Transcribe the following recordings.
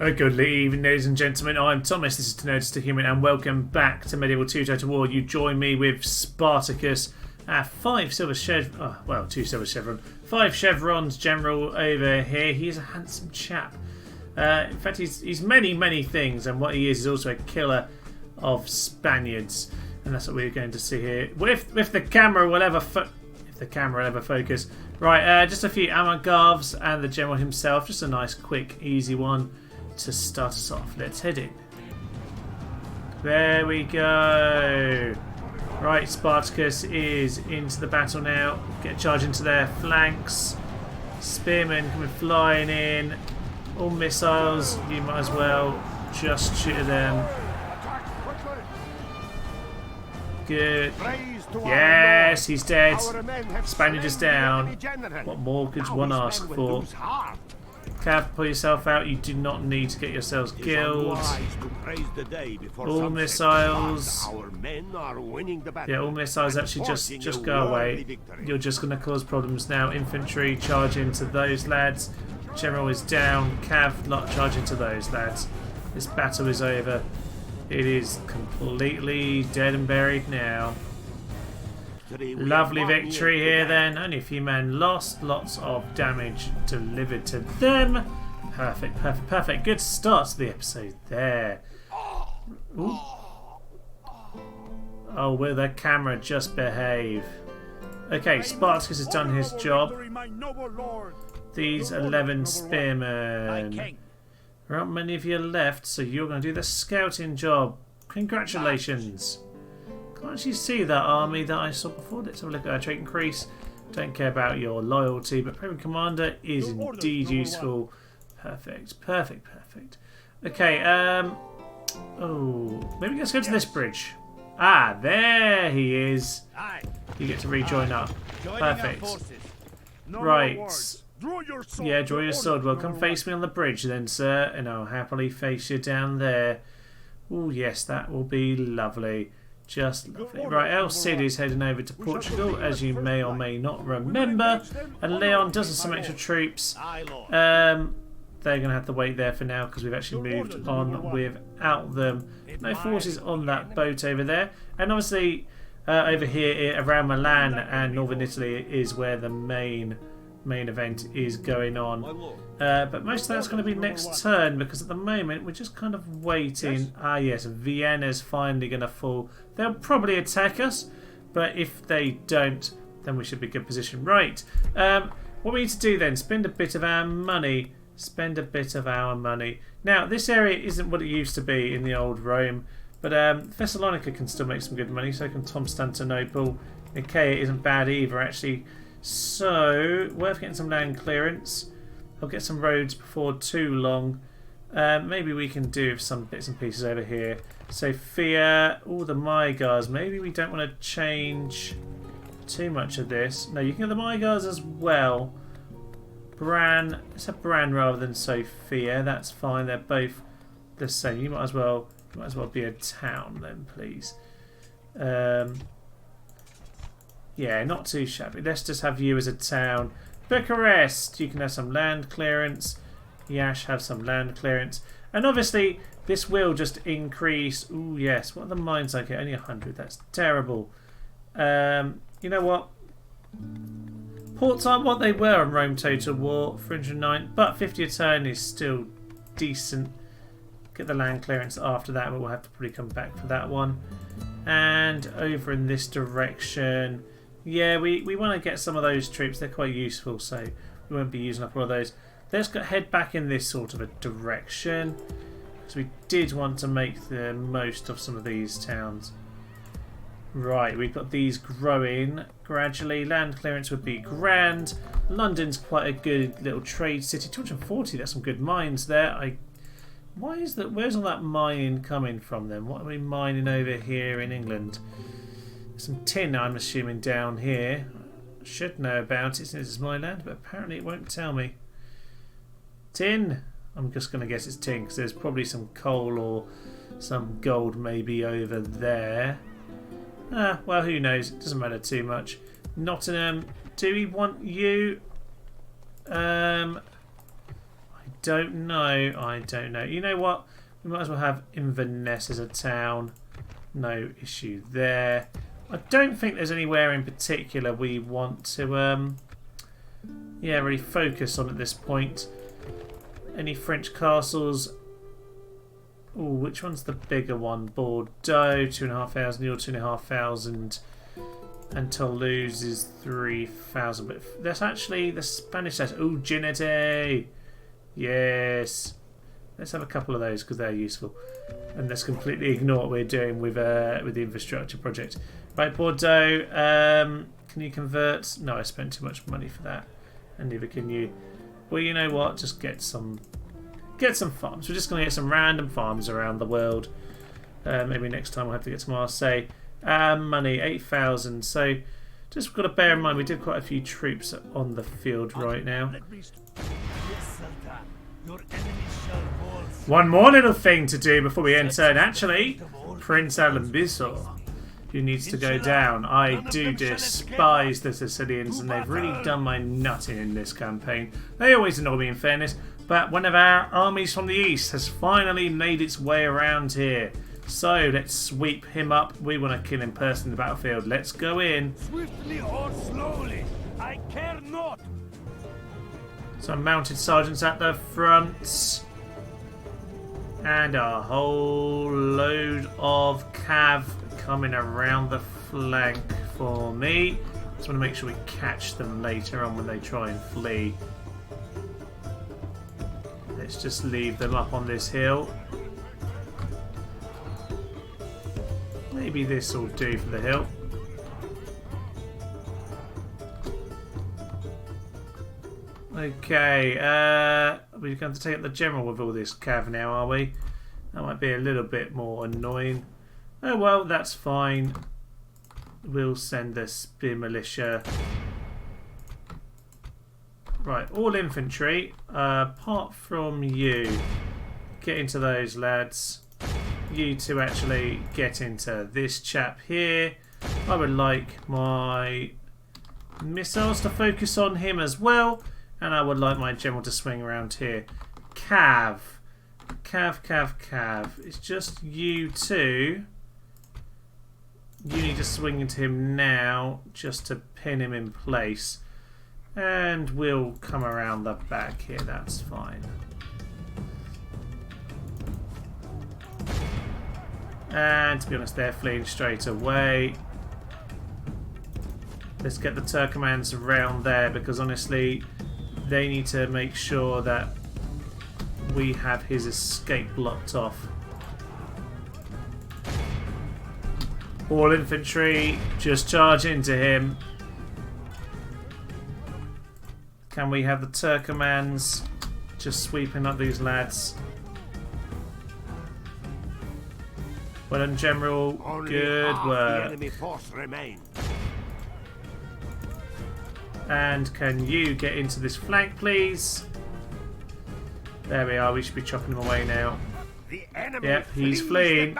Good evening, ladies and gentlemen. I'm Thomas. This is To Nerds to Human, and welcome back to Medieval 2 Total War. You join me with Spartacus, 5 silver chevrons. Oh, well, 2 silver chevrons. 5 chevrons general over here. He is a handsome chap. In fact, he's many things, and what he is also a killer of Spaniards, and that's what we're going to see here. If the camera will ever focus. Right, just a few avant-gardes and the general himself. Just a nice, quick, easy one to start us off. Let's head in. There we go. Right, Spartacus is into the battle now. Get charged into their flanks. Spearmen coming flying in. All missiles. You might as well just shoot at them. Good. Yes, he's dead. Spaniard is down. What more could one ask for? Cav, pull yourself out. You do not need to get yourselves killed. All missiles. Yeah, all missiles actually just go away. You're just going to cause problems now. Infantry, charge into those lads. General is down. Cav, charge into those lads. This battle is over. It is completely dead and buried now. Lovely victory here then. Only a few men lost. Lots of damage delivered to them. Perfect. Good start to the episode there. Ooh. Oh, will the camera just behave? Okay, Spartacus has done his job. These 11 spearmen. There aren't many of you left, so you're going to do the scouting job. Congratulations. Can't actually see that army that I saw before. Let's have a look at our trait increase. Don't care about your loyalty, but Premier Commander is indeed useful. Perfect. Okay, oh, maybe let's go to this bridge. Ah, there he is. You get to rejoin up. Perfect. Right. Yeah, draw your sword. Well, come face me on the bridge then, sir, and I'll happily face you down there. Oh, yes, that will be lovely. Just lovely. Right, El Cid is heading over to Portugal, as you may or may not remember. And Leon does have some extra troops. They're going to have to wait there for now because we've actually moved on without them. No forces on that boat over there. And obviously, over here around Milan and northern Italy is where the main event is going on. But most of that's going to be next turn because at the moment we're just kind of waiting. Ah yes, Vienna's finally going to fall. They'll probably attack us, but if they don't, then we should be in good position. Right, what we need to do then, spend a bit of our money. Now, this area isn't what it used to be in the old Rome, but Thessalonica can still make some good money, so can Constantinople. Nicaea isn't bad either, actually. So, worth getting some land clearance. I'll get some roads before too long. Maybe we can do some bits and pieces over here. Sophia, all the Mygars. Maybe we don't want to change too much of this. No, you can get the Mygars as well. Bran, let's have Bran rather than Sophia. That's fine. They're both the same. You might as well be a town then, please. Yeah, not too shabby. Let's just have you as a town. Bucharest, you can have some land clearance. Yash, have some land clearance. And obviously, this will just increase. Ooh, yes. What are the mines like? Only 100. That's terrible. You know what? Ports aren't what they were on Rome Total War, 309. But 50 a turn is still decent. Get the land clearance after that, but we'll have to probably come back for that one. And over in this direction... Yeah, we want to get some of those troops. They're quite useful, so we won't be using up all of those. Let's head back in this sort of a direction. Because we did want to make the most of some of these towns. Right, we've got these growing gradually. Land clearance would be grand. London's quite a good little trade city. 240, that's some good mines there. Where's all that mining coming from then? What are we mining over here in England? Some tin, I'm assuming, down here. I should know about it since it's my land, but apparently it won't tell me. Tin? I'm just going to guess it's tin because there's probably some coal or some gold maybe over there. Well, who knows? It doesn't matter too much. Nottingham, do we want you? I don't know. I don't know. You know what? We might as well have Inverness as a town. No issue there. I don't think there's anywhere in particular we want to really focus on at this point. Any French castles? Oh, which one's the bigger one? Bordeaux, 2,500. You're 2,500. And Toulouse is 3,000. But that's actually the Spanish side. Oh, Ginete! Yes. Let's have a couple of those because they're useful. And let's completely ignore what we're doing with the infrastructure project. Right, Bordeaux. Can you convert? No, I spent too much money for that. And neither can you. Well, you know what? Just get some farms. We're just going to get some random farms around the world. Maybe next time we'll have to get to Marseille. Money, 8,000. So just got to bear in mind we did quite a few troops on the field right now. One more little thing to do before we enter, and actually, Prince Alambiso, who needs to go down. I do despise the Sicilians, and they've really done my nutting in this campaign. They always annoy me, in fairness, but one of our armies from the east has finally made its way around here. So let's sweep him up. We want to kill him personally in the battlefield. Let's go in. Swiftly or slowly, I care not. Some mounted sergeants at the front. And a whole load of cav coming around the flank for me. Just want to make sure we catch them later on when they try and flee. Let's just leave them up on this hill. Maybe this will do for the hill. Okay, we're going to take up the general with all this cav now, are we? That might be a little bit more annoying. Oh well, that's fine. We'll send the spear militia. Right, all infantry, apart from you. Get into those, lads. You two actually get into this chap here. I would like my missiles to focus on him as well. And I would like my general to swing around here. Cav. It's just you two. You need to swing into him now just to pin him in place. And we'll come around the back here, that's fine. And to be honest, they're fleeing straight away. Let's get the Turkomans around there because honestly, they need to make sure that we have his escape blocked off. All infantry, just charge into him. Can we have the Turkomans just sweeping up these lads? Well done, General. Good work. And can you get into this flank, please? There we are. We should be chopping him away now. Yep, he's fleeing.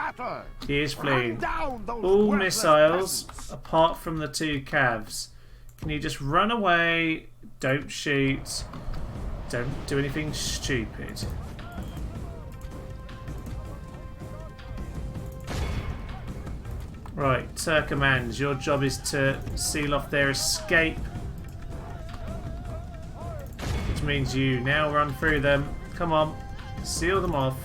He is fleeing. All missiles, apart from the two cavs. Can you just run away? Don't shoot. Don't do anything stupid. Right, Turkomans, your job is to seal off their escape. Which means you now run through them. Come on, seal them off.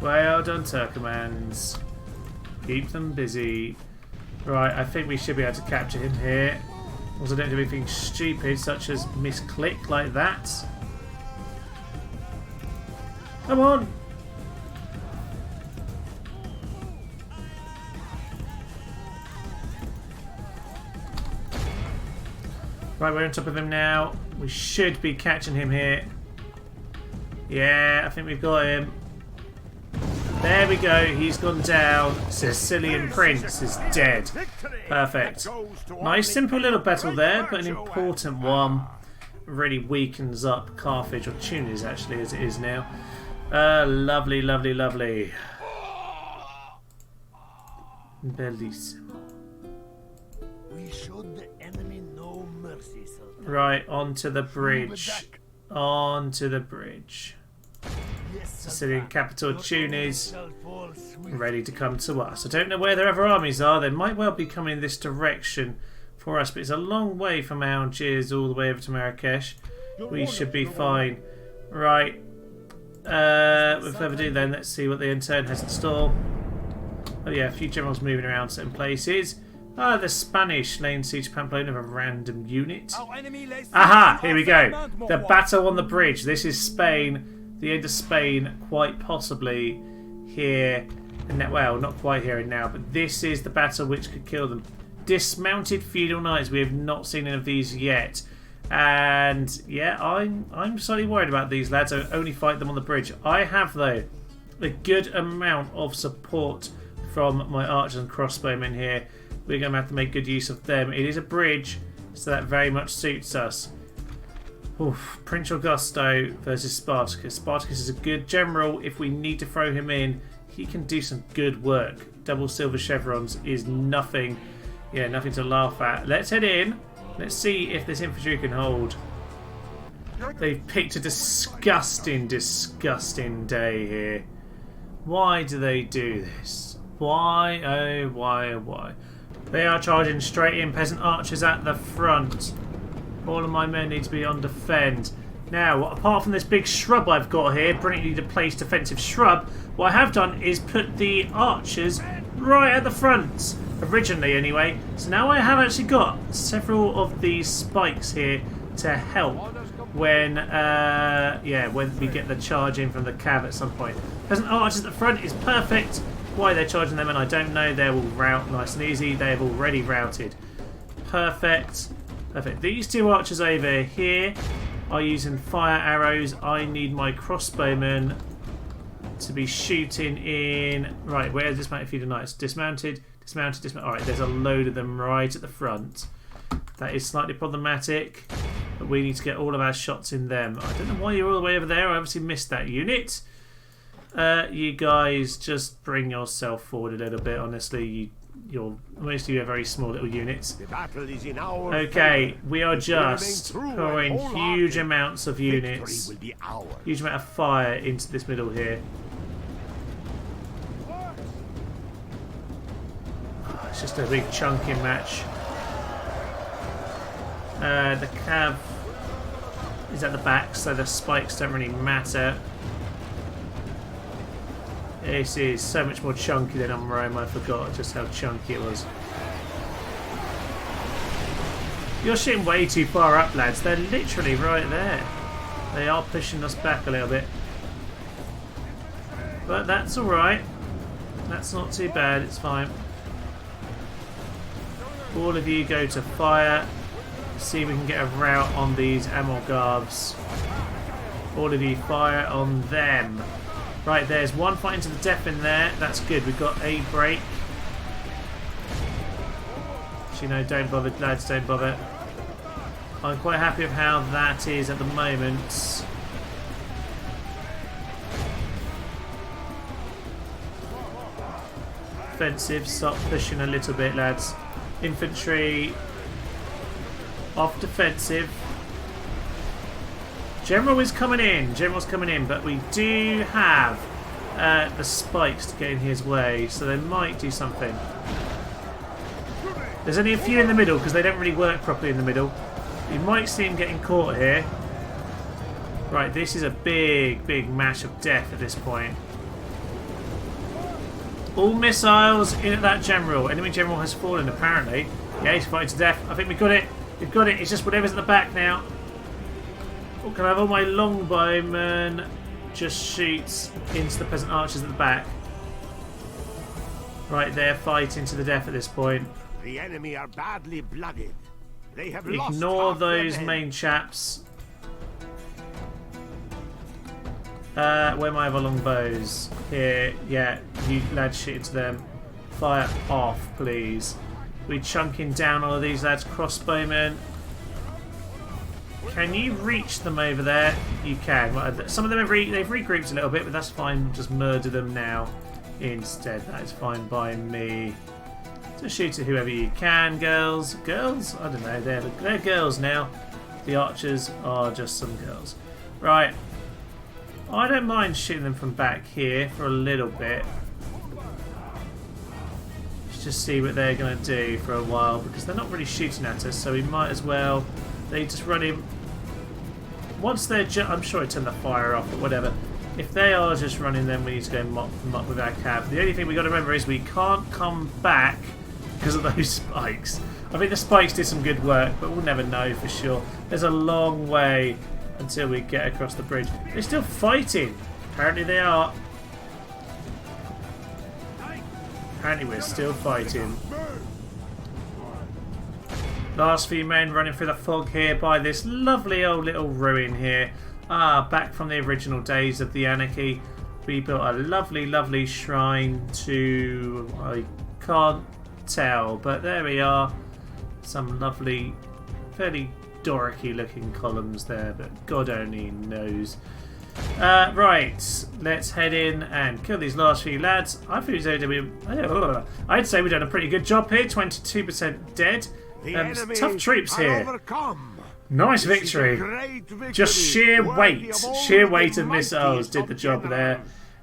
Well done, Turkomans. Keep them busy. Right, I think we should be able to capture him here. Also, don't do anything stupid such as misclick like that. Come on! Right, we're on top of him now. We should be catching him here. Yeah, I think we've got him. There we go, he's gone down. Sicilian Prince is dead. Perfect. Nice simple little battle there, but an important one. Really weakens up Carthage, or Tunis actually as it is now. Lovely, lovely, lovely. Bellissimo. We showed the enemy no mercy, Sultan. Right, onto the bridge. Onto the bridge. Sicilian capital Tunis, ready to come to us. I don't know where their other armies are. They might well be coming in this direction for us, but it's a long way from Algiers all the way over to Marrakesh. We should be fine. Right. Without further ado then, let's see what the intern has in store. Oh yeah, a few generals moving around certain places. Ah, the Spanish laying siege to Pamplona with a random unit. Aha! Here we go. The battle on the bridge. This is Spain. The end of Spain, quite possibly here. Well, not quite here and now, but this is the battle which could kill them. Dismounted Feudal Knights. We have not seen any of these yet. And yeah, I'm slightly worried about these lads. I only fight them on the bridge. I have, though, a good amount of support from my archers and crossbowmen here. We're going to have to make good use of them. It is a bridge, so that very much suits us. Oof, Prince Augusto versus Spartacus. Spartacus is a good general. If we need to throw him in, he can do some good work. Double silver chevrons is nothing. Yeah, nothing to laugh at. Let's head in. Let's see if this infantry can hold. They've picked a disgusting, disgusting day here. Why do they do this? Why, oh, why, oh, why? They are charging straight in. Peasant archers at the front. All of my men need to be on defend. Now, apart from this big shrub I've got here, brilliantly placed defensive shrub, what I have done is put the archers right at the front. Originally, anyway. So now I have actually got several of these spikes here to help when, when we get the charge in from the cav at some point. Peasant archers at the front is perfect. Why they're charging them, and I don't know. They will rout nice and easy. They have already routed. Perfect. Perfect. These two archers over here are using fire arrows. I need my crossbowmen to be shooting in. Right, where's Dismounted Feudal Knights? Dismounted, dismounted, dismounted. Alright, there's a load of them right at the front. That is slightly problematic, but we need to get all of our shots in them. I don't know why you're all the way over there. I obviously missed that unit. You guys just bring yourself forward a little bit. Honestly, most of you are very small little units. Okay, we are just pouring huge amounts of units, huge amount of fire into this middle here. It's just a big chunky match. The cav is at the back, so the spikes don't really matter. This is so much more chunky than on Rome. I forgot just how chunky it was. You're shooting way too far up, lads. They're literally right there. They are pushing us back a little bit. But that's alright. That's not too bad. It's fine. All of you go to fire. See if we can get a rout on these Amorgavs. All of you fire on them. Right, there's one fighting to the death in there. That's good. We've got a break. Actually, no, don't bother, lads. Don't bother. I'm quite happy with how that is at the moment. Offensive. Stop pushing a little bit, lads. Infantry off defensive. General is coming in. General's coming in, but we do have the spikes to get in his way, so they might do something. There's only a few in the middle because they don't really work properly in the middle. You might see him getting caught here. Right, this is a big, big mash of death at this point. All missiles in at that general. Enemy general has fallen, apparently. Yeah, he's fighting to death. I think we got it. We've got it. It's just whatever's at the back now. Oh, can I have all my longbowmen just shoot into the peasant archers at the back? Right, they're fighting to the death at this point. The enemy are badly blooded. They have Ignore those main chaps. Where my other longbows? Here, yeah, you lads shoot into them. Fire off, please. We're chunking down all of these lads. Crossbowmen. Can you reach them over there? You can. Some of them they've regrouped a little bit, but that's fine. Just murder them now instead. That is fine by me. Just shoot at whoever you can, girls. Girls? I don't know. They're girls now. The archers are just some girls. Right. I don't mind shooting them from back here for a little bit. Let's just see what they're going to do for a while, because they're not really shooting at us, so we might as well... They just run in... Once they're... I'm sure I turned the fire off, but whatever. If they are just running, then we need to go mop them up with our cab. The only thing we've got to remember is we can't come back because of those spikes. I think the spikes did some good work, but we'll never know for sure. There's a long way until we get across the bridge. They're still fighting. Apparently they are. Apparently we're still fighting. Last few men running through the fog here by this lovely old little ruin here. Back from the original days of the anarchy. We built a lovely, lovely shrine to... I can't tell, but there we are. Some lovely, fairly dorky looking columns there, but God only knows. Right, let's head in and kill these last few lads. I'd say we've done a pretty good job here. 22% dead. Tough troops here. Overcome. Nice This is a victory. great victory. Just sheer Worthy weight. of all Sheer the weight of mighty missiles did the of job there.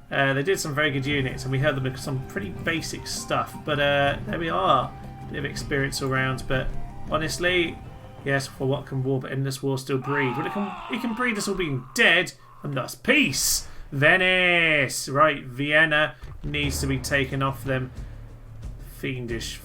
generals. They did some very good units, and we held them with some pretty basic stuff. But there we are. Bit of experience all round. But honestly, yes, for what can war but endless war still breed? Well, it can breed us all being dead, and thus peace. Venice! Right, Vienna needs to be taken off them. Fiendish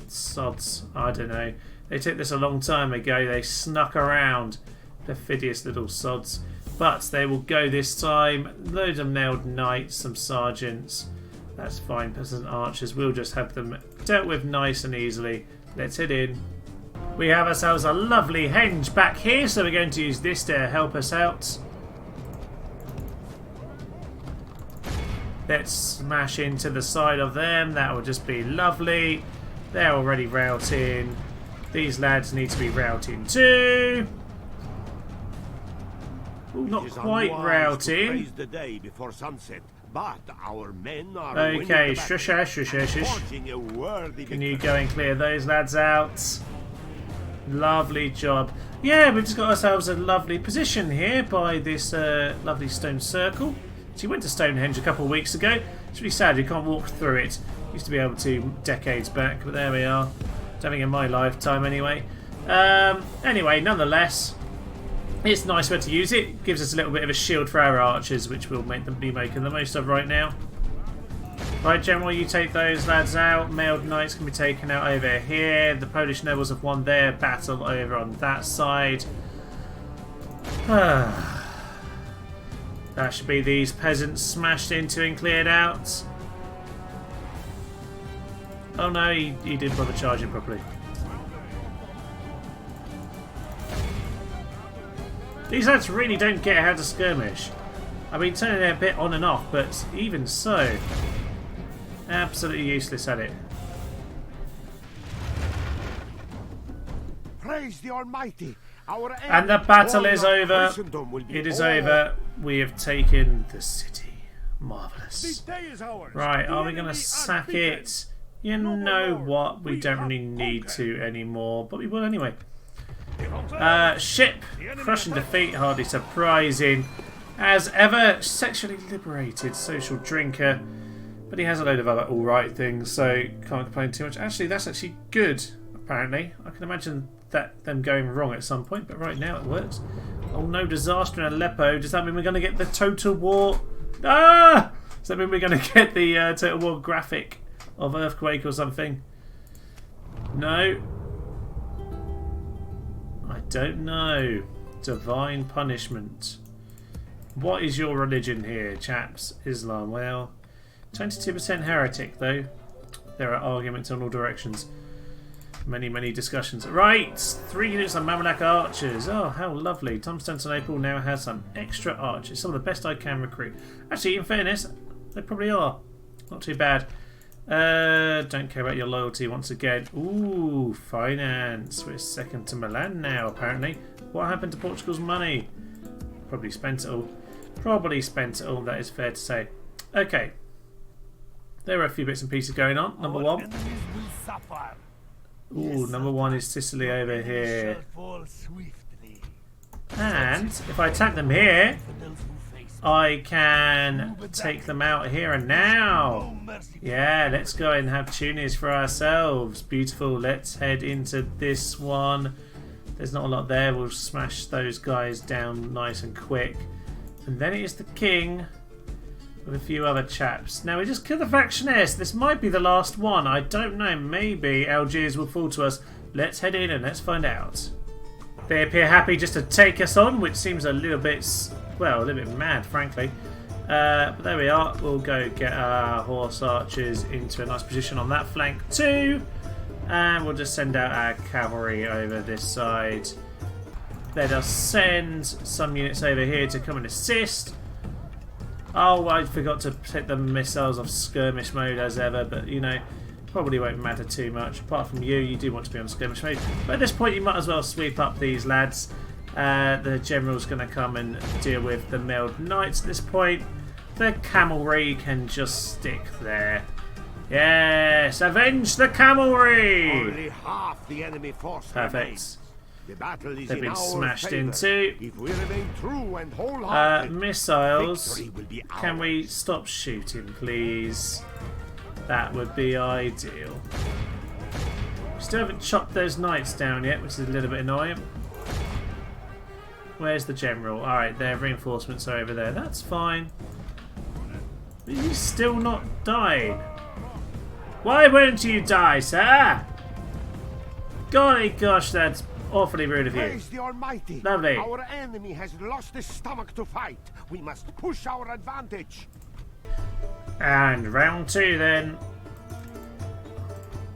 sods. I don't know. They took this a long time ago. They snuck around. Perfidious little sods. But they will go this time. Loads of nailed knights, some sergeants. That's fine. Peasant archers. We'll just have them dealt with nice and easily. Let's head in. We have ourselves a lovely henge back here, so we're going to use this to help us out. Let's smash into the side of them. That will just be lovely. They're already routing. These lads need to be routing too. Ooh, not quite routing. The day before sunset, but our men are Okay, shush. Can you go and clear those lads out? Lovely job. Yeah, we've just got ourselves a lovely position here by this lovely stone circle. So we went to Stonehenge a couple of weeks ago. It's really sad you can't walk through it. Used to be able to decades back, but there we are. Don't think in my lifetime anyway. Anyway, nonetheless, it's nice where to use it. It gives us a little bit of a shield for our archers, which we'll be making the most of right now. Right, General, you take those lads out. Mailed knights can be taken out over here. The Polish nobles have won their battle over on that side. That should be these peasants smashed into and cleared out. Oh no, he didn't bother charging properly. These lads really don't get how to skirmish. I've been turning their bit on and off, but even so, absolutely useless at it. Praise the Almighty. And the battle is over. It is over. We have taken the city. Marvellous. Right, are we going to sack it? You know what? We don't really need to anymore, but we will anyway. Ship. Crushing defeat, hardly surprising. As ever, sexually liberated social drinker. But he has a load of other alright things, so can't complain too much. Actually, that's actually good, apparently. I can imagine them going wrong at some point, but right now it works. Oh no, disaster in Aleppo. Does that mean we're going to get the Total War? Ah! Does that mean we're going to get the Total War graphic of earthquake or something? No. I don't know. Divine punishment. What is your religion here, chaps? Islam. Well, 22% heretic, though. There are arguments in all directions. Many discussions. Right, 3 units of Mamluk archers. Oh, how lovely. Constantinople now has some extra archers. Some of the best I can recruit. Actually, in fairness, they probably are. Not too bad. Don't care about your loyalty once again. Ooh, finance. We're second to Milan now, apparently. What happened to Portugal's money? Probably spent it all. That is fair to say. Okay. There are a few bits and pieces going on. Number one. Ooh, number one is Sicily over here. And if I attack them here, I can take them out here and now. Yeah, let's go and have Tunis for ourselves. Beautiful. Let's head into this one. There's not a lot there. We'll smash those guys down nice and quick. And then it is the king with a few other chaps. Now we just killed the factionaires. This might be the last one. I don't know. Maybe Algiers will fall to us. Let's head in and let's find out. They appear happy just to take us on, which seems a little bit, well, a little bit mad, frankly. But there we are. We'll go get our horse archers into a nice position on that flank too. And we'll just send out our cavalry over this side. Let us send some units over here to come and assist. Oh, I forgot to take the missiles off skirmish mode as ever, but you know, probably won't matter too much. Apart from you do want to be on skirmish mode. But at this point, you might as well sweep up these lads. The general's going to come and deal with the mailed knights at this point. The cavalry can just stick there. Yes, avenge the cavalry! Only half the enemy force Perfect. The battle is They've in been our smashed favor. into. If we remain true and wholehearted, Missiles. victory will be Can we ours. stop shooting, please? That would be ideal. Still haven't chopped those knights down yet, which is a little bit annoying. Where's the general? Alright, their reinforcements are over there. That's fine. But he's still not dying. Why won't you die, sir? Golly gosh, that's awfully rude of you. Praise the Almighty. Lovely. Our enemy has lost his stomach to fight. We must push our advantage. And round two then.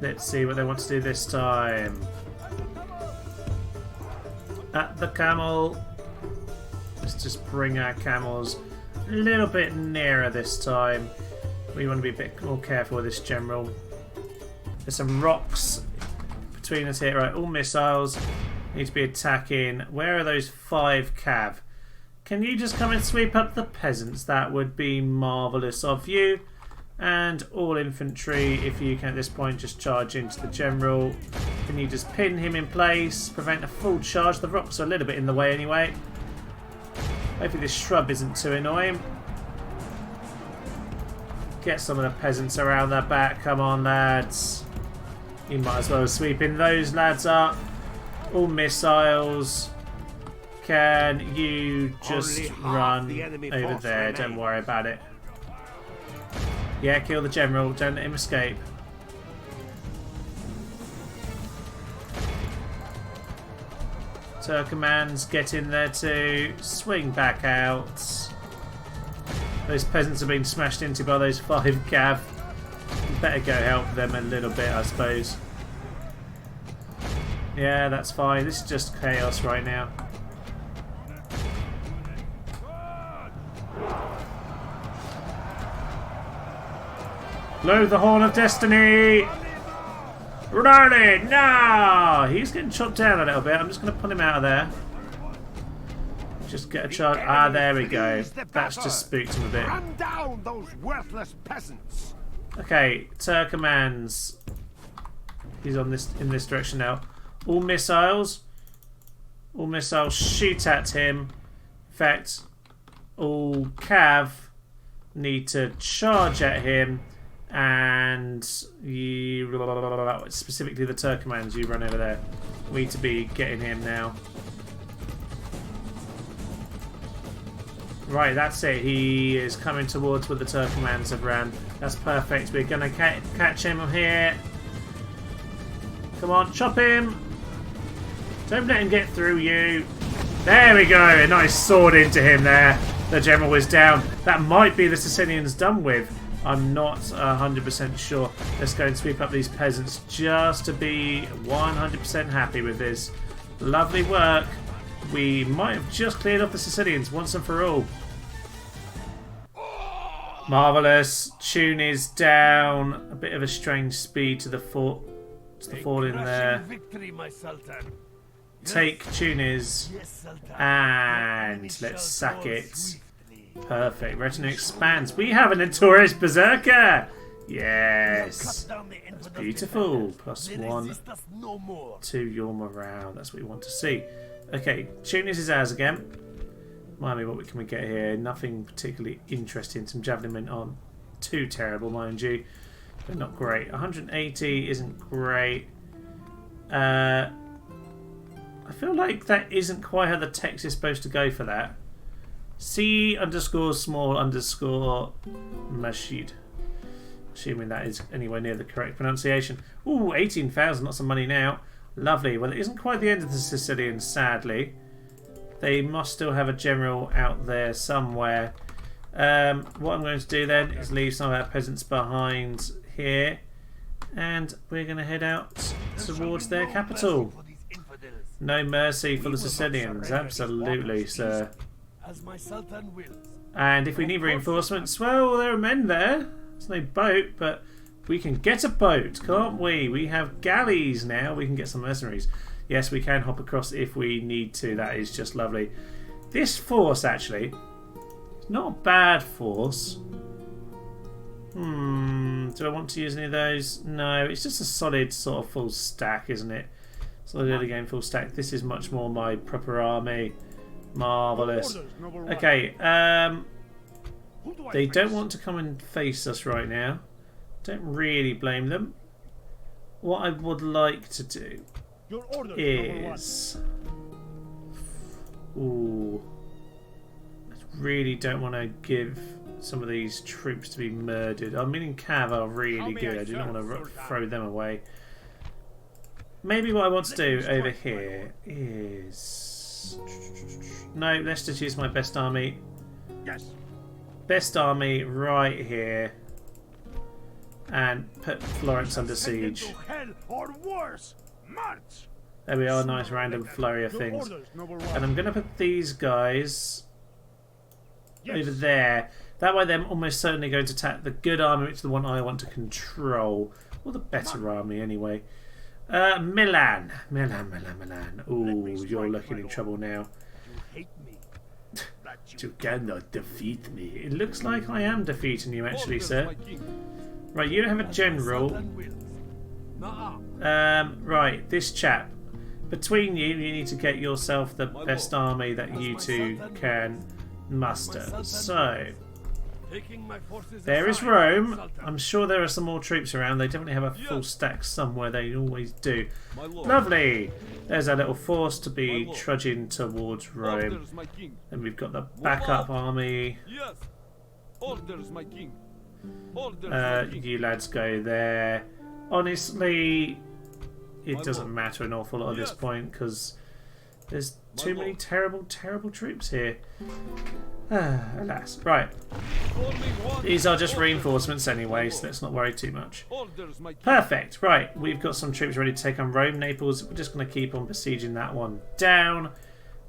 Let's see what they want to do this time. At the camel. Let's just bring our camels a little bit nearer this time. We want to be a bit more careful with this general. There's some rocks between us here. Right, all missiles need to be attacking. Where are those 5 cav? Can you just come and sweep up the peasants? That would be marvellous of you. And all infantry, if you can at this point, just charge into the general. Can you just pin him in place? Prevent a full charge. The rocks are a little bit in the way anyway. Hopefully this shrub isn't too annoying. Get some of the peasants around their back. Come on, lads. You might as well sweep in those lads up. All missiles. Can you just Only half run the enemy over force there? remain. Don't worry about it. Yeah, kill the general. Don't let him escape. Turkomans, get in there too. Swing back out. Those peasants have been smashed into by those 5 cav. You better go help them a little bit, I suppose. Yeah, that's fine. This is just chaos right now. Blow the horn of destiny! Ronnie, no! He's getting chopped down a little bit. I'm just going to pull him out of there. Just get a charge. Ah, there we go. That's just spooked him a bit. Run down those worthless peasants. Okay, Turkomans. He's on this in this direction now. All missiles. All missiles shoot at him. In fact, all cav need to charge at him. And you, specifically the Turkomans, you run over there. We need to be getting him now. Right, that's it. He is coming towards where the Turkomans have ran. That's perfect. We're going to catch him here. Come on, chop him. Don't let him get through you. There we go. A nice sword into him there. The general was down. That might be the Sicilians done with. I'm not 100% sure. Let's go and sweep up these peasants just to be 100% happy with this. Lovely work. We might have just cleared off the Sicilians once and for all. Marvellous. Tune is down. A bit of a strange speed to the fort. To the fort in there. Victory, my Sultan. Take Tunis Yes, Sultan. and let's sack it. Perfect. Retinue expands. We have a notorious berserker. Yes. That's beautiful. +1 No more. to your morale. That's what we want to see. Okay, Tunis is ours again. Mind me, what can we get here? Nothing particularly interesting. Some javelin men aren't too terrible, mind you. But not great. 180 isn't great. I feel like that isn't quite how the text is supposed to go for that. C_small_Mashid. Assuming that is anywhere near the correct pronunciation. Ooh, 18,000, lots of money now. Lovely. Well, it isn't quite the end of the Sicilians, sadly. They must still have a general out there somewhere. What I'm going to do then is leave some of our peasants behind here. And we're going to head out towards their capital. No mercy for the Sicilians. Absolutely, sir. And if we need reinforcements, well, there are men there. There's no boat, but we can get a boat, can't we? We have galleys now. We can get some mercenaries. Yes, we can hop across if we need to. That is just lovely. This force, actually, it's not a bad force. Do I want to use any of those? No, it's just a solid sort of full stack, isn't it? Solid early game full stack. This is much more my proper army. Marvellous. Okay, they don't want to come and face us right now. Don't really blame them. What I would like to do is... Ooh. I really don't want to give some of these troops to be murdered. I mean, Cav are really good. I do not want to throw them away. Maybe what I want to do over here is... No, let's just use my best army. Yes. Best army right here. And put Florence under siege. There we are, nice random flurry of things. And I'm going to put these guys over there. That way they're almost certainly going to attack the good army, which is the one I want to control. Or the better army, anyway. Milan. Ooh, you're looking in trouble now. You cannot defeat me. It looks like I am defeating you, actually, sir. Right, you don't have a general. Right, this chap. Between you, you need to get yourself the best army that you two can muster. So, there is Rome. I'm sure there are some more troops around. They definitely have a full stack somewhere. They always do. Lovely. There's our little force to be trudging towards Rome. And we've got the backup army. You lads go there. Honestly, it doesn't matter an awful lot at this point because there's too many terrible troops here. Alas. Right. These are just reinforcements anyway, so let's not worry too much. Perfect. Right, we've got some troops ready to take on Rome. Naples, we're just going to keep on besieging that one down.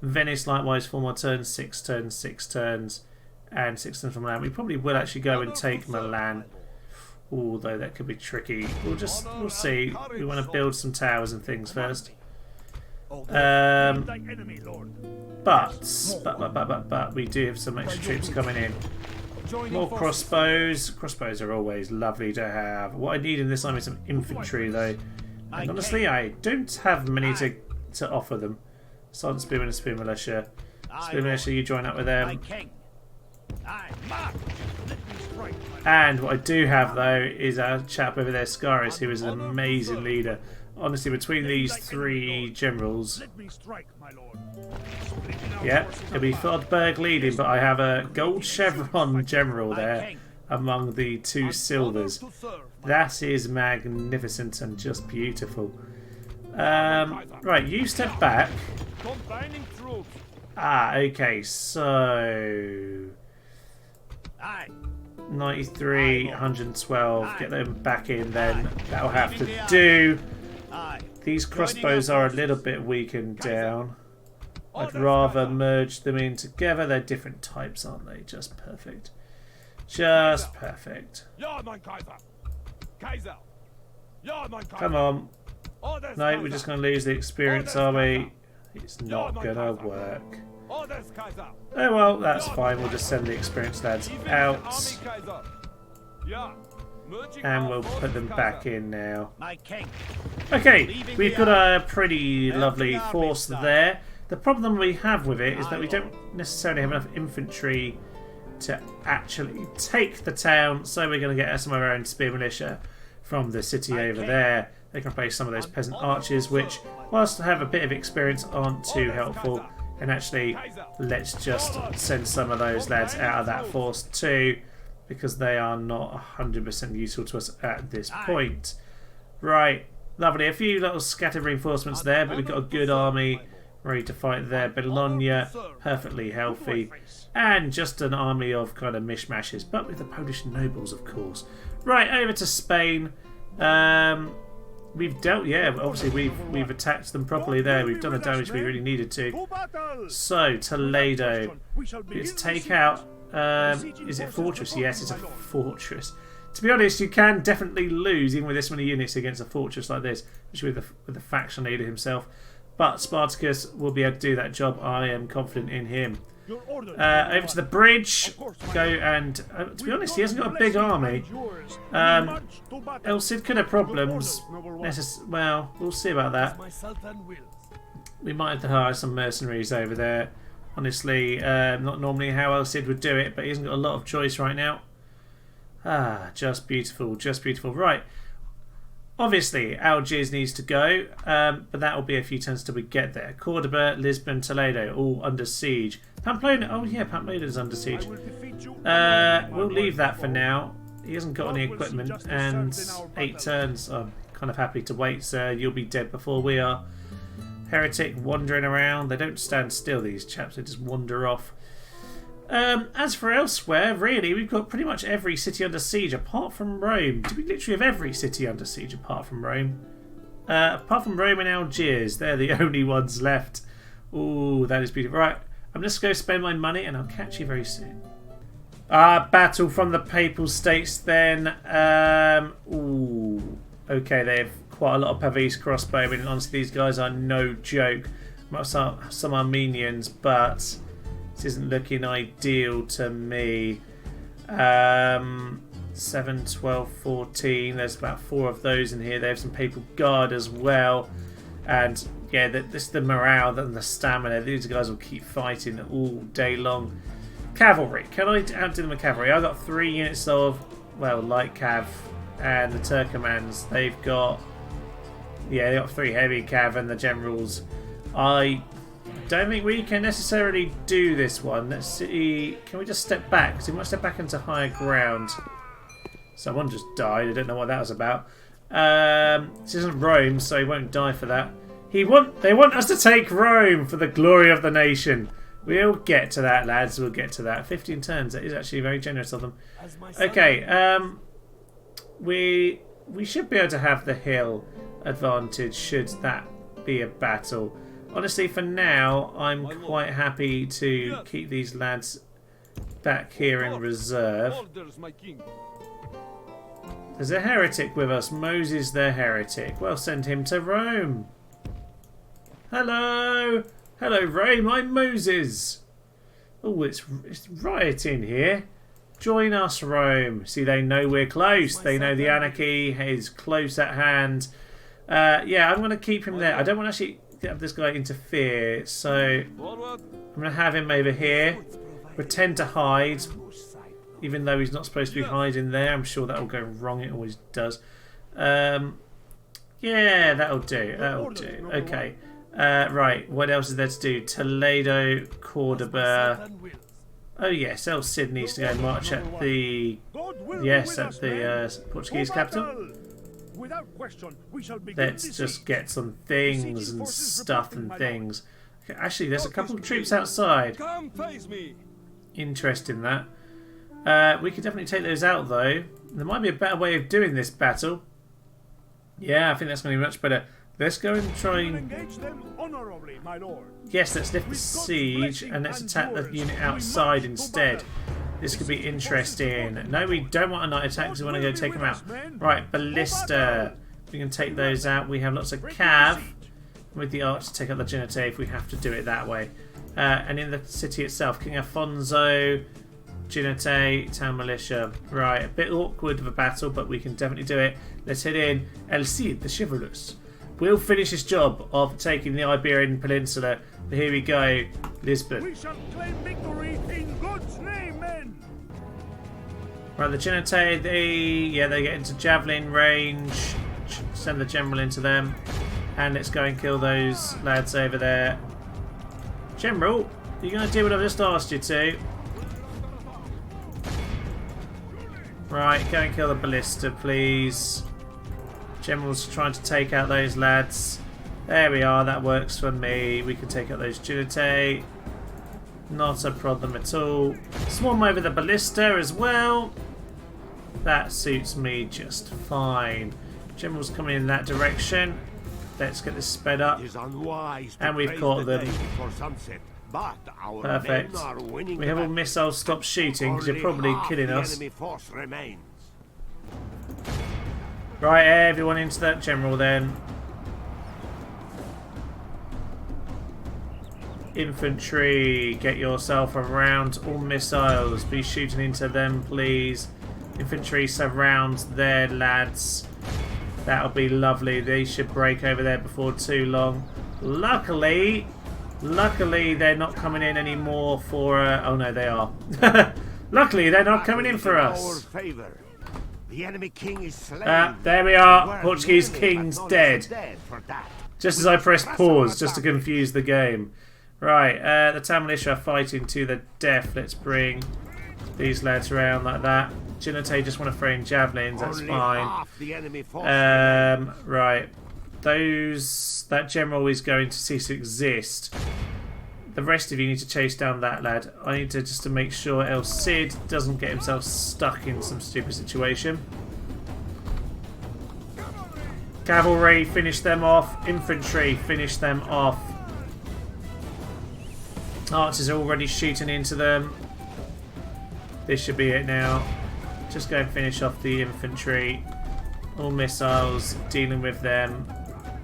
Venice, likewise, 4 more turns, 6 turns, 6 turns, and 6 turns from Milan. We probably will actually go and take Milan. Although that could be tricky. We'll see. We want to build some towers and things first. But we do have some extra troops coming in. More crossbows. Crossbows are always lovely to have. What I need in this army is some infantry, though. And honestly, I don't have many to offer them. Silent Spearmen and Spear Militia. Spear Militia, you join up with them. And what I do have, though, is our chap over there, Scaris, who is an amazing leader. Honestly, between these 3 generals... Yeah, it'll be Fodberg leading, but I have a gold chevron general there among the 2 silvers. That is magnificent and just beautiful. Right, you step back. Okay, so... 93, 112, get them back in then. That'll have to do. These crossbows are a little bit weakened down. I'd rather merge them in together. They're different types, aren't they? Just perfect. Just perfect. Come on. No, we're just going to lose the experience, are we? It's not going to work. Oh well, that's fine. We'll just send the experienced lads out. And we'll put them back in now. Okay, we've got a pretty lovely force there. The problem we have with it is that we don't necessarily have enough infantry to actually take the town, so we're going to get some of our own spear militia from the city over there. They can replace some of those peasant archers, which, whilst they have a bit of experience, aren't too helpful. And actually, let's just send some of those lads out of that force too, because they are not 100% useful to us at this point. Right, lovely. A few little scattered reinforcements there, but we've got a good army ready to fight there. Bologna, perfectly healthy. And just an army of kind of mishmashes, but with the Polish nobles, of course. Right, over to Spain. We've dealt, obviously we've attacked them properly there. We've done the damage we really needed to. So, Toledo. Let's take out... is it a fortress? Yes, it's a fortress. To be honest, you can definitely lose, even with this many units, against a fortress like this, especially with the faction leader himself. But Spartacus will be able to do that job. I am confident in him. Over to the bridge. Go and... to be honest, he hasn't got a big army. El Cid could have problems. Well, we'll see about that. We might have to hire some mercenaries over there. Honestly, not normally how El Cid would do it, but he hasn't got a lot of choice right now. Ah, just beautiful, just beautiful. Right. Obviously, Algiers needs to go, but that will be a few turns till we get there. Cordoba, Lisbon, Toledo, all under siege. Pamplona, oh yeah, Pamplona is under siege. We'll leave that for now. He hasn't got any equipment, and 8 turns. I'm kind of happy to wait, sir. You'll be dead before we are. Heretic wandering around. They don't stand still, these chaps. They just wander off. As for elsewhere, really, we've got pretty much every city under siege apart from Rome. Do we literally have every city under siege apart from Rome? Apart from Rome and Algiers, they're the only ones left. Ooh, that is beautiful. Right, I'm just going to spend my money and I'll catch you very soon. Battle from the Papal States then. Ooh, okay, they have quite a lot of Pavese crossbowmen, and honestly, these guys are no joke. Some Armenians, but this isn't looking ideal to me. 7, 12, 14. There's about 4 of those in here. They have some Papal Guard as well. And yeah, this the morale and the stamina. These guys will keep fighting all day long. Cavalry. Can I outdo them with cavalry? I've got 3 units of, well, light cav. And the Turkomans, they've got 3 heavy cav, and the generals. I don't think we can necessarily do this one. Let's see. Can we just step back? So we might step back into higher ground. Someone just died. I don't know what that was about. This isn't Rome, so he won't die for that. They want us to take Rome for the glory of the nation. We'll get to that, lads. We'll get to that. 15 turns. That is actually very generous of them. Okay. We should be able to have the hill advantage should that be a battle. Honestly, for now, I'm quite happy to keep these lads back here in reserve. There's a heretic with us. Moses the heretic. Well, send him to Rome. Hello. Hello, Rome. I'm Moses. Oh, it's rioting here. Join us, Rome. See, they know we're close. They know the anarchy is close at hand. Yeah, I'm going to keep him there. I don't want to actually have this guy interfere, so I'm going to have him over here. Pretend to hide, even though he's not supposed to be hiding there. I'm sure that will go wrong. It always does. Yeah, that'll do. That'll do. Okay. Right, what else is there to do? Toledo, Cordoba. Oh yes, El Cid needs to go march at the Portuguese capital. Let's just get some things and stuff and things. Okay, actually, there's a couple of troops outside. Interesting that. We could definitely take those out though. There might be a better way of doing this battle. Yeah, I think that's going to be much better. Let's go and try and... Yes, let's lift the siege and let's attack the unit outside instead. This could be interesting. No, we don't want a night attack because we want to go take them out. Right, ballista. We can take those out. We have lots of cav with the arch to take out the Genite if we have to do it that way. And in the city itself, King Afonso, Genite, Town Militia. Right, a bit awkward of a battle, but we can definitely do it. Let's head in. El Cid, the Chivalrous. will finish his job of taking the Iberian Peninsula. But here we go, Lisbon. We shall claim victory in God's name, men. Right, the Genite, they get into javelin range. Send the general into them. And let's go and kill those lads over there. General, you're going to do what I've just asked you to. Right, go and kill the ballista, please. General's trying to take out those lads. There we are, that works for me. We can take out those Genite. Not a problem at all. Swarm over the ballista as well. That suits me just fine. General's coming in that direction. Let's get this sped up. And we've caught them. Perfect. We have all missiles stop shooting because you're probably killing us. Right, everyone into that general then. Infantry, get yourself around all missiles. Be shooting into them, please. Infantry surround their lads. That'll be lovely. They should break over there before too long. Luckily they're not coming in anymore for... oh no, they are. Luckily, they're not coming in for us. The enemy king is slain. There we are. Portuguese king's dead. Just as I pressed pause, just to confuse the game. Right, the town militia are fighting to the death. Let's bring these lads around like that. Genite just want to throw in javelins, that's fine. Right. That general is going to cease to exist. The rest of you need to chase down that lad. I need to just to make sure El Cid doesn't get himself stuck in some stupid situation. Cavalry, finish them off. Infantry, finish them off. Archers are already shooting into them. This should be it now. Just go and finish off the infantry. All missiles, dealing with them.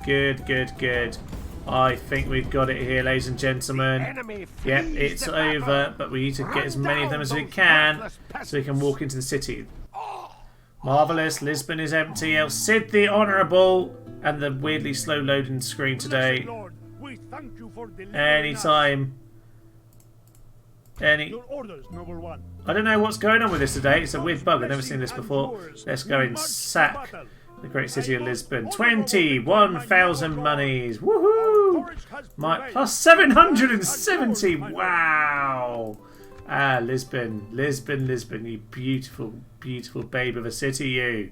Good, good, good. I think we've got it here, ladies and gentlemen. Yep, it's over, but we need to get as many of them as we can so we can walk into the city. Marvellous, Lisbon is empty. El Cid the Honourable, and the weirdly slow loading screen today. Anytime. I don't know what's going on with this today. It's a weird bug. I've never seen this before. Let's go and sack the great city of Lisbon. 21,000 monies. Woohoo! Plus 770. Wow. Ah, Lisbon. Lisbon, Lisbon. You beautiful, beautiful babe of a city, you.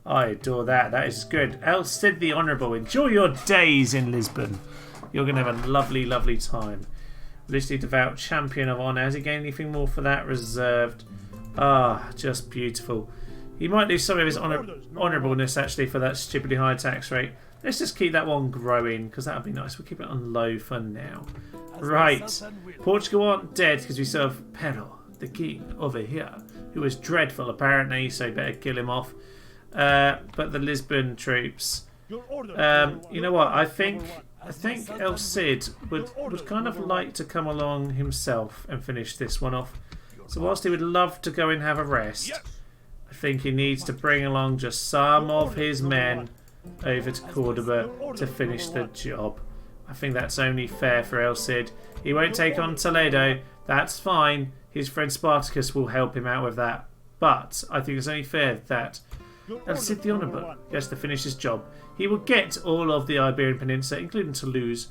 I adore that. That is good. El Cid the Honourable. Enjoy your days in Lisbon. You're going to have a lovely, lovely time. Literally devout champion of honour. Has he gained anything more for that? Reserved. Ah, just beautiful. He might lose some of his honourableness actually for that stupidly high tax rate. Let's just keep that one growing because that would be nice. We'll keep it on low for now. Right. Portugal aren't dead because we still have Pero, the king over here, who is dreadful apparently, so better kill him off. But the Lisbon troops. You know what? I think El Cid would kind of like to come along himself and finish this one off. So whilst he would love to go and have a rest, I think he needs to bring along just some of his men over to Cordoba to finish the job. I think that's only fair for El Cid. He won't take on Toledo. That's fine. His friend Spartacus will help him out with that. But I think it's only fair that El Cid the Honourable gets to finish his job. He will get all of the Iberian Peninsula, including Toulouse.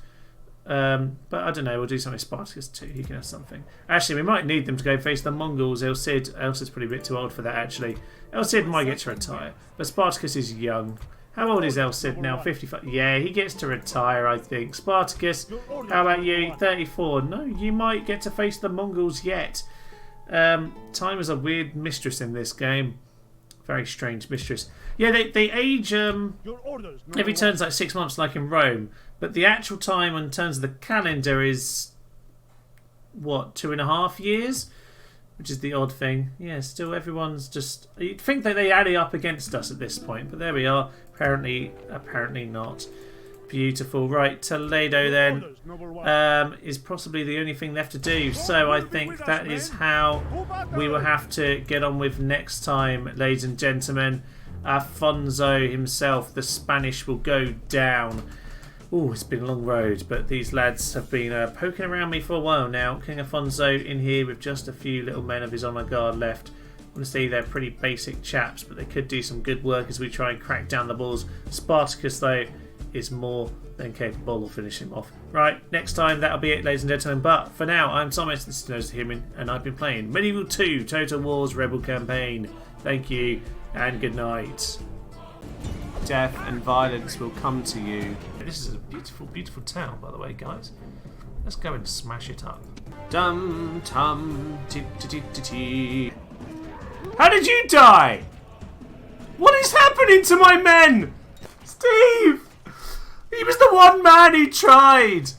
But I don't know, we'll do something with Spartacus too. He can have something. Actually, we might need them to go face the Mongols. El Cid's probably a bit too old for that, actually. El Cid might get to retire. But Spartacus is young. How old is El Cid now? 55? Yeah, he gets to retire, I think. Spartacus, how about you? 34? No, you might get to face the Mongols yet. Time is a weird mistress in this game. Very strange mistress. Yeah, they age every turn's like 6 months like in Rome. But the actual time in terms of the calendar is, what, 2.5 years? Which is the odd thing. Yeah, still everyone's just... You'd think that they add up against us at this point. But there we are. Apparently not. Beautiful. Right, Toledo then is possibly the only thing left to do. So I think that is how we will have to get on with next time, ladies and gentlemen. Afonso himself, the Spanish, will go down. Oh, it's been a long road, but these lads have been poking around me for a while now. King Afonso in here with just a few little men of his honour guard left. Honestly, they're pretty basic chaps, but they could do some good work as we try and crack down the balls. Spartacus, though, is more than capable of finishing him off. Right, next time that'll be it, ladies and gentlemen. But for now, I'm Thomas, this is Nose the Human, and I've been playing Medieval 2 Total War's Rebel Campaign. Thank you, and good night. Death and violence will come to you. This is a beautiful, beautiful town, by the way, guys. Let's go and smash it up. Dum tum ti ti ti ti ti. How did you die? What is happening to my men? Steve! He was the one man who tried!